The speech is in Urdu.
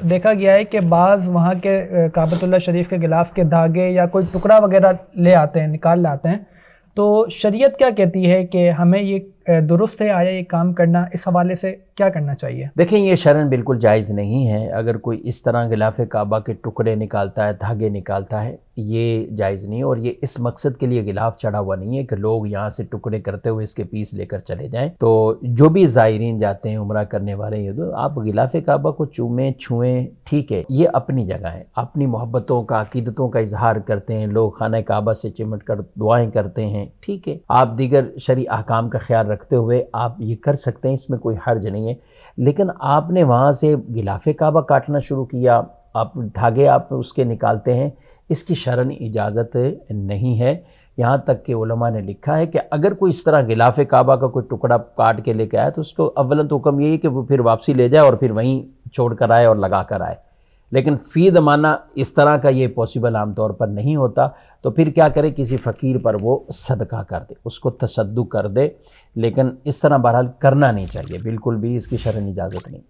دیکھا گیا ہے کہ بعض وہاں کے کعبۃ اللہ شریف کے غلاف کے دھاگے یا کوئی ٹکڑا وغیرہ لے آتے ہیں، نکال لاتے ہیں، تو شریعت کیا کہتی ہے کہ ہمیں یہ درست ہے آیا یہ کام کرنا؟ اس حوالے سے کیا کرنا چاہیے؟ دیکھیں یہ شرعاً بالکل جائز نہیں ہے. اگر کوئی اس طرح غلاف کعبہ کے ٹکڑے نکالتا ہے، دھاگے نکالتا ہے، یہ جائز نہیں. اور یہ اس مقصد کے لیے غلاف چڑھا ہوا نہیں ہے کہ لوگ یہاں سے ٹکڑے کرتے ہوئے اس کے پیس لے کر چلے جائیں. تو جو بھی زائرین جاتے ہیں، عمرہ کرنے والے، یہ تو آپ غلاف کعبہ کو چومیں چھوئیں، ٹھیک ہے، یہ اپنی جگہ ہے. اپنی محبتوں کا، عقیدتوں کا اظہار کرتے ہیں لوگ، خانہ کعبہ سے چمٹ کر دعائیں کرتے ہیں، ٹھیک ہے. آپ دیگر شرعی احکام کا خیال رکھتے ہوئے آپ یہ کر سکتے ہیں، اس میں کوئی حرج نہیں ہے. لیکن آپ نے وہاں سے غلاف کعبہ کاٹنا شروع کیا، آپ دھاگے آپ اس کے نکالتے ہیں، اس کی شرعاً اجازت نہیں ہے. یہاں تک کہ علماء نے لکھا ہے کہ اگر کوئی اس طرح غلاف کعبہ کا کوئی ٹکڑا کاٹ کے لے کے آئے تو اس کو اولاً تو حکم یہی ہے کہ وہ پھر واپسی لے جائے اور پھر وہیں چھوڑ کر آئے اور لگا کر آئے. لیکن فی زمانہ اس طرح کا یہ پاسبل عام طور پر نہیں ہوتا، تو پھر کیا کرے، کسی فقیر پر وہ صدقہ کر دے، اس کو تصدق کر دے. لیکن اس طرح بہرحال کرنا نہیں چاہیے، بالکل بھی اس کی شرعی اجازت نہیں.